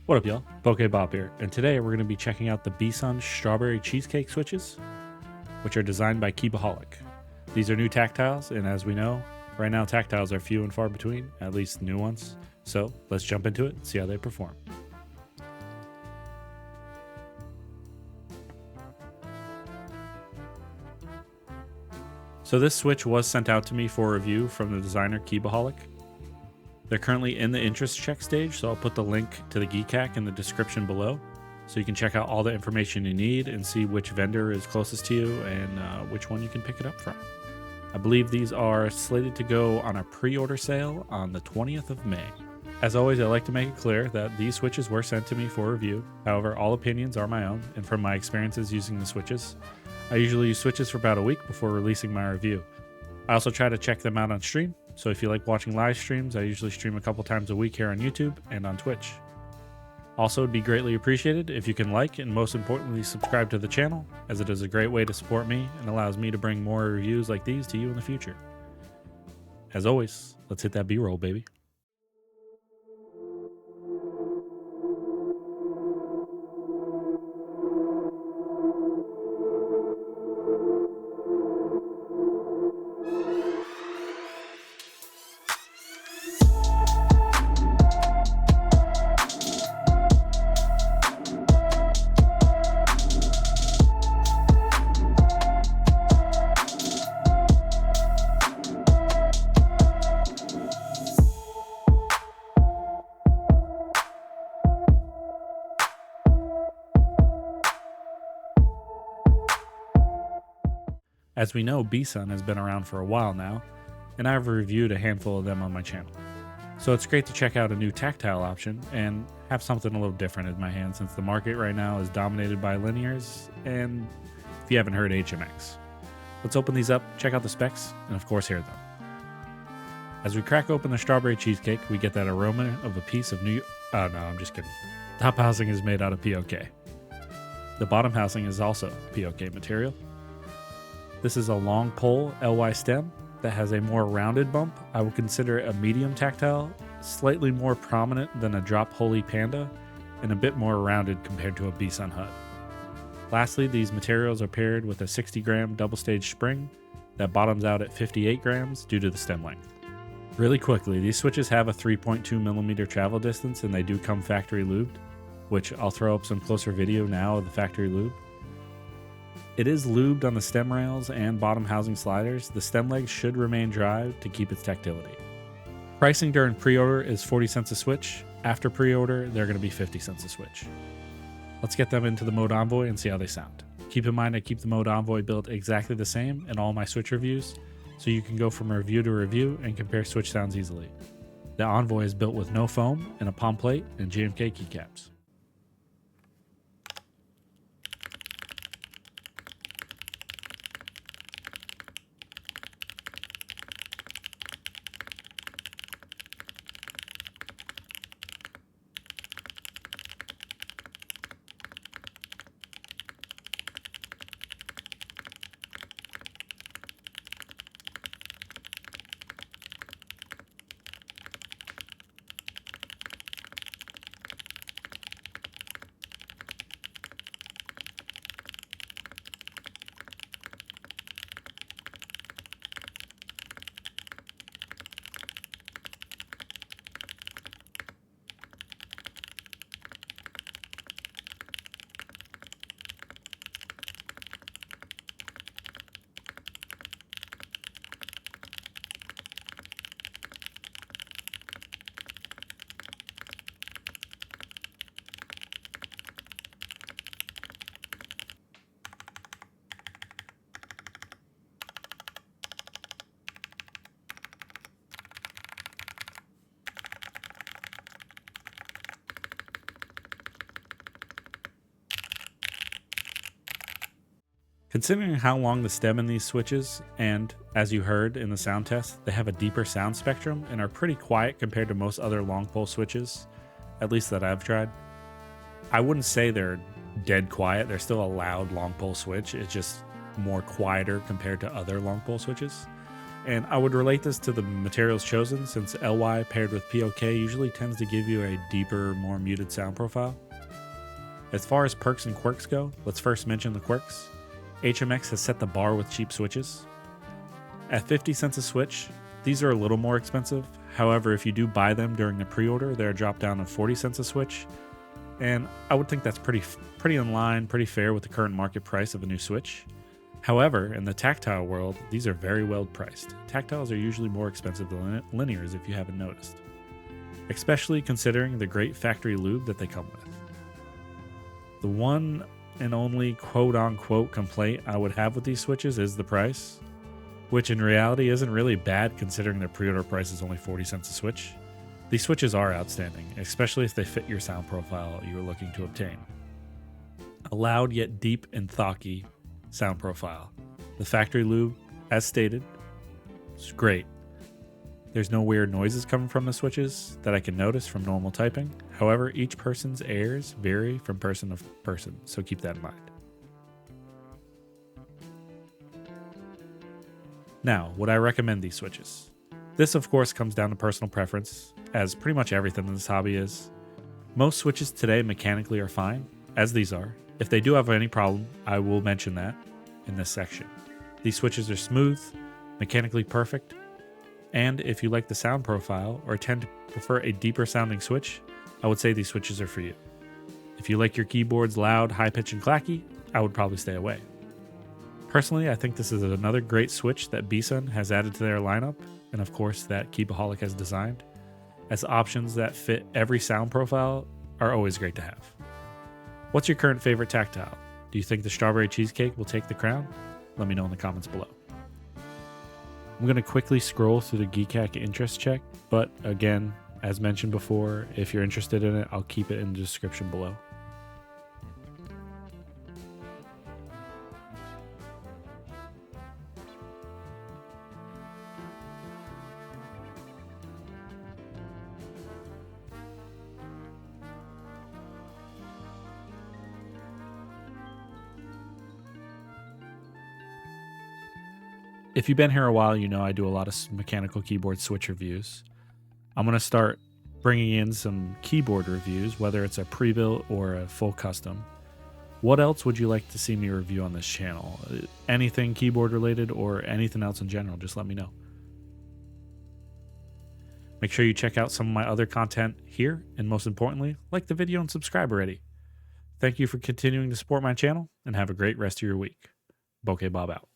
What up, y'all? Bob here, and today we're going to be checking out the BSUN Strawberry Cheesecake switches, which are designed by Keepaholic. These are new Tactiles, and as we know, right now Tactiles are few and far between, at least new ones. So let's jump into it and see how they perform. So this switch was sent out to me for review from the designer Keepaholic. They're currently in the interest check stage, so I'll put the link to the geekhack in the description below, so you can check out all the information you need and see which vendor is closest to you and which one you can pick it up from. I believe these are slated to go on a pre-order sale on the 20th of May. As always, I like to make it clear that these switches were sent to me for review. However, all opinions are my own, and from my experiences using the switches, I usually use switches for about a week before releasing my review. I also try to check them out on stream, so if you like watching live streams, I usually stream a couple times a week here on YouTube and on Twitch. Also, it'd be greatly appreciated if you can like and most importantly subscribe to the channel, as it is a great way to support me and allows me to bring more reviews like these to you in the future. As always, let's hit that B-roll, baby. As we know, BSUN has been around for a while now, and I've reviewed a handful of them on my channel. So it's great to check out a new tactile option and have something a little different in my hand, since the market right now is dominated by linears and, if you haven't heard, HMX. Let's open these up, check out the specs, and of course hear them. As we crack open the strawberry cheesecake, we get that aroma of a piece of no, I'm just kidding. Top housing is made out of POK. The bottom housing is also POK material. This is a long pole LY stem that has a more rounded bump. I would consider it a medium tactile, slightly more prominent than a drop Holy Panda, and a bit more rounded compared to a BSUN HUD. Lastly, these materials are paired with a 60-gram double-stage spring that bottoms out at 58 grams due to the stem length. Really quickly, these switches have a 3.2mm travel distance and they do come factory lubed, which I'll throw up some closer video now of the factory lube. It is lubed on the stem rails and bottom housing sliders. The stem legs should remain dry to keep its tactility. Pricing during pre-order is 40 cents a switch. After pre-order, they're going to be 50 cents a switch. Let's get them into the mode Envoy and see how they sound. Keep in mind I keep the mode Envoy built exactly the same in all my switch reviews, so you can go from review to review and compare switch sounds easily. The Envoy is built with no foam and a palm plate and GMK keycaps. Considering how long the stem in these switches, and as you heard in the sound test, they have a deeper sound spectrum and are pretty quiet compared to most other long pole switches, at least that I've tried. I wouldn't say they're dead quiet, they're still a loud long pole switch, it's just more quieter compared to other long pole switches. And I would relate this to the materials chosen, since LY paired with POK usually tends to give you a deeper, more muted sound profile. As far as perks and quirks go, let's first mention the quirks. HMX has set the bar with cheap switches. At 50 cents a switch, these are a little more expensive. However, if you do buy them during the pre-order, they're dropped down to 40 cents a switch. And I would think that's pretty in line, pretty fair with the current market price of a new Switch. However, in the Tactile world, these are very well priced. Tactiles are usually more expensive than linears if you haven't noticed, especially considering the great factory lube that they come with. The one and only quote-unquote complaint I would have with these Switches is the price, which in reality isn't really bad considering their pre-order price is only 40 cents a Switch. These switches are outstanding, especially if they fit your sound profile you are looking to obtain. A loud yet deep and thocky sound profile. The factory lube, as stated, is great. There's no weird noises coming from the switches that I can notice from normal typing. However, each person's airs vary from person to person, so keep that in mind. Now, would I recommend these switches? This, of course, comes down to personal preference, as pretty much everything in this hobby is. Most switches today mechanically are fine, as these are. If they do have any problem, I will mention that in this section. These switches are smooth, mechanically perfect, and if you like the sound profile or tend to prefer a deeper sounding switch, I would say these switches are for you. If you like your keyboards loud, high pitch, and clacky, I would probably stay away. Personally, I think this is another great switch that BSUN has added to their lineup, and of course that Keepaholic has designed, as options that fit every sound profile are always great to have. What's your current favorite Tactile? Do you think the strawberry cheesecake will take the crown? Let me know in the comments below. I'm going to quickly scroll through the geekhack interest check, but again, as mentioned before, if you're interested in it, I'll keep it in the description below. If you've been here a while, you know I do a lot of mechanical keyboard switch reviews. I'm going to start bringing in some keyboard reviews, whether it's a pre-built or a full custom. What else would you like to see me review on this channel? Anything keyboard related or anything else in general, just let me know. Make sure you check out some of my other content here, and most importantly, like the video and subscribe already. Thank you for continuing to support my channel, and have a great rest of your week. Bokeh Bob out.